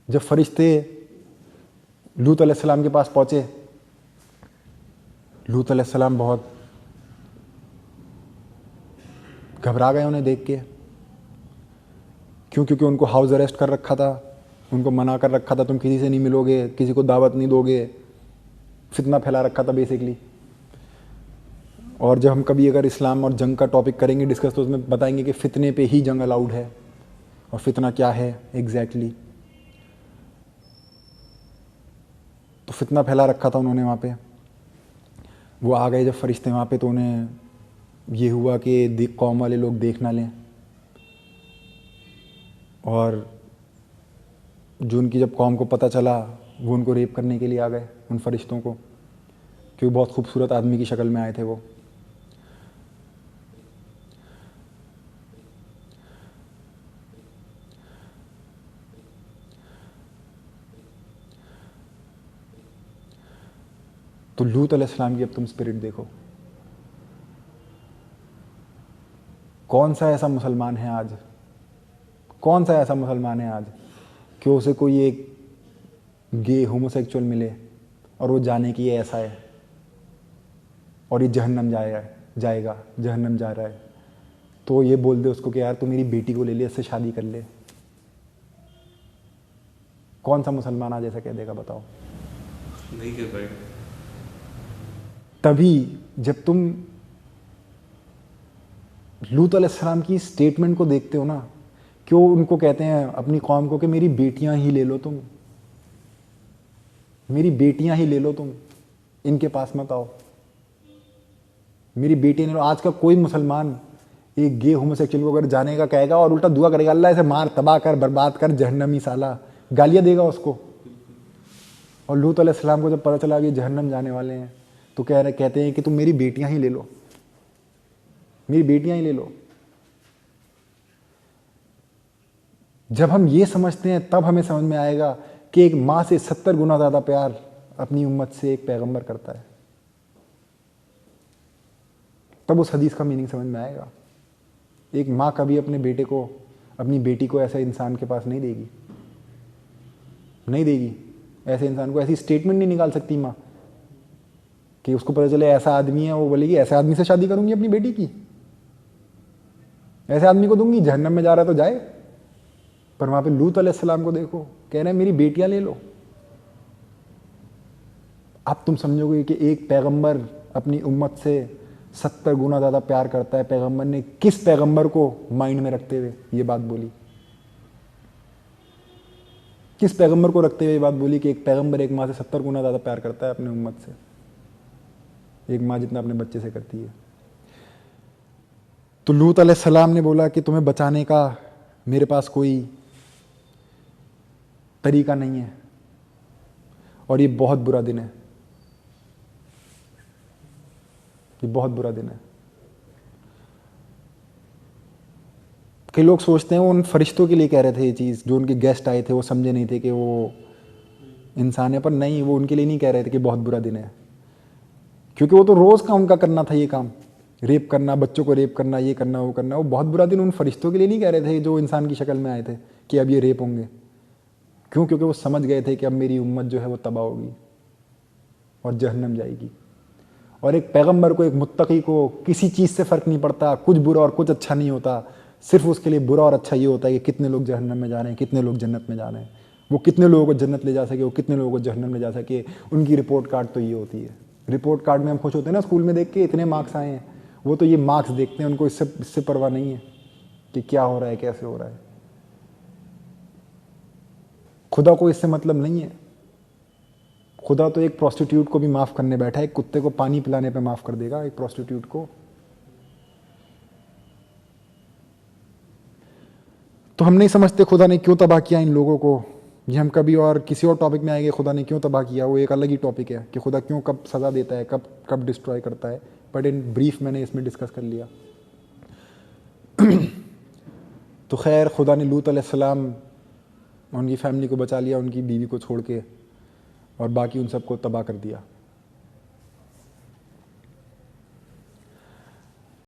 जब फरिश्ते लूत अलैहिस्सलाम के पास पहुंचे, लूत अलैहिस्सलाम बहुत घबरा गए उन्हें देख के। क्यों? क्योंकि उनको हाउस अरेस्ट कर रखा था, उनको मना कर रखा था, तुम किसी से नहीं मिलोगे, किसी को दावत नहीं दोगे, फितना फैला रखा था बेसिकली। और जब हम कभी अगर इस्लाम और जंग का टॉपिक करेंगे डिस्कस, तो उसमें बताएंगे कि फितने पे ही जंग अलाउड है, और फितना क्या है एग्जैक्टली। तो फितना फैला रखा था उन्होंने वहाँ पे। वो आ गए जब फरिश्ते वहाँ पे, तो उन्हें ये हुआ कि कौम वाले लोग देख ना लें, और जो उनकी जब कौम को पता चला, वो उनको रेप करने के लिए आ गए, उन फरिश्तों को, क्योंकि बहुत खूबसूरत आदमी की शक्ल में आए थे वो। तो लूत अलैहिस्सलाम की अब तुम स्पिरिट देखो, कौन सा ऐसा मुसलमान है आज, कौन सा ऐसा मुसलमान है आज कि उसे कोई एक गे होमोसेक्सुअल मिले और वो जाने कि ये ऐसा है और ये जहन्नम जाएगा, जहन्नम जा रहा है, तो ये बोल दे उसको कि यार तू मेरी बेटी को ले ले, इससे शादी कर ले। कौन सा मुसलमान आज ऐसा कह देगा? बताओ। नहीं कह पाएगा। तभी जब तुम लूत अलैहिस्सलाम की स्टेटमेंट को देखते हो ना, क्यों उनको कहते हैं अपनी कौम को कि मेरी बेटियां ही ले लो तुम, मेरी बेटियां ही ले लो तुम, इनके पास मत आओ, मेरी बेटियां ले लो। आज का कोई मुसलमान एक गे होमोसेक्सुअल को अगर जाने का कहेगा और उल्टा दुआ करेगा, अल्लाह इसे मार, तबाह कर, बर्बाद कर, जहन्नमी साला, गालियां देगा उसको। और लूत अलैहिस्सलाम को जब पता चला कि जहन्नम जाने वाले हैं, तो कहते हैं कि तुम मेरी बेटियां ही ले लो, मेरी बेटियां ही ले लो। जब हम ये समझते हैं, तब हमें समझ में आएगा कि एक माँ से 70 गुना ज़्यादा प्यार अपनी उम्मत से एक पैगंबर करता है। तब उस हदीस का मीनिंग समझ में आएगा। एक माँ कभी अपने बेटे को, अपनी बेटी को ऐसे इंसान के पास नहीं देगी, नहीं देगी। ऐसे इंसान को ऐसी स्टेटमेंट नहीं निकाल सकती माँ कि उसको पता चले ऐसा आदमी है, वो बोलेगी ऐसे आदमी से शादी करूंगी अपनी बेटी की, ऐसे आदमी को दूंगी, जहन्नम में जा रहा है तो जाए। पर वहां पे लूत अलैहिस्सलाम को देखो, कह रहे हैं मेरी बेटियां ले लो। अब तुम समझोगे कि एक पैगंबर अपनी उम्मत से 70 गुना ज़्यादा प्यार करता है। पैगंबर ने किस पैगंबर को माइंड में रखते हुए ये बात बोली? किस पैगंबर को रखते हुए ये बात बोली कि एक पैगंबर एक माँ से 70 गुना ज़्यादा प्यार करता है अपनी उम्मत से, एक माँ जितना अपने बच्चे से करती है। तो लूत अलैहिस्सलाम ने बोला कि तुम्हें बचाने का मेरे पास कोई तरीका नहीं है, और ये बहुत बुरा दिन है, ये बहुत बुरा दिन है। कई लोग सोचते हैं वो उन फरिश्तों के लिए कह रहे थे ये चीज़, जो उनके गेस्ट आए थे, वो समझे नहीं थे कि वो इंसान है। पर नहीं, वो उनके लिए नहीं कह रहे थे कि बहुत बुरा दिन है, क्योंकि वो तो रोज़ का उनका करना था ये काम, रेप करना, बच्चों को रेप करना, ये करना, वो करना। वो बहुत बुरा दिन उन फरिश्तों के लिए नहीं कह रहे थे जो इंसान की शक्ल में आए थे कि अब ये रेप होंगे। क्यों? क्योंकि वो समझ गए थे कि अब मेरी उम्मत जो है वो तबाह होगी और जहन्नम जाएगी। और एक पैगंबर को, एक मुत्तकी को किसी चीज़ से फ़र्क नहीं पड़ता, कुछ बुरा और कुछ अच्छा नहीं होता। सिर्फ उसके लिए बुरा और अच्छा ये होता है कि कितने लोग जहन्नम में जा रहे हैं, कितने लोग जन्नत में जा रहे हैं। वो कितने लोगों को जन्नत ले जा सके, वो कितने लोगों को जहन्नम ले जा सके, उनकी रिपोर्ट कार्ड तो ये होती है। रिपोर्ट कार्ड में हम खुश होते हैं ना स्कूल में देख के, इतने मार्क्स आए हैं। वो तो ये मार्क्स देखते हैं, उनको इससे परवाह नहीं है कि क्या हो रहा है, कैसे हो रहा है। खुदा को इससे मतलब नहीं है। खुदा तो एक प्रोस्टिट्यूट को भी माफ़ करने बैठा है, एक कुत्ते को पानी पिलाने पे माफ़ कर देगा एक प्रोस्टिट्यूट को। तो हम नहीं समझते खुदा ने क्यों तबाह किया इन लोगों को। ये हम कभी और किसी और टॉपिक में आएंगे, खुदा ने क्यों तबाह किया, वो एक अलग ही टॉपिक है कि खुदा क्यों, कब सज़ा देता है, कब कब डिस्ट्रॉय करता है। बट इन ब्रीफ मैंने इसमें डिस्कस कर लिया। तो खैर, खुदा ने लूत अलैहिस्सलाम, उनकी फैमिली को बचा लिया, उनकी बीवी को छोड़ के, और बाकी उन सबको तबाह कर दिया।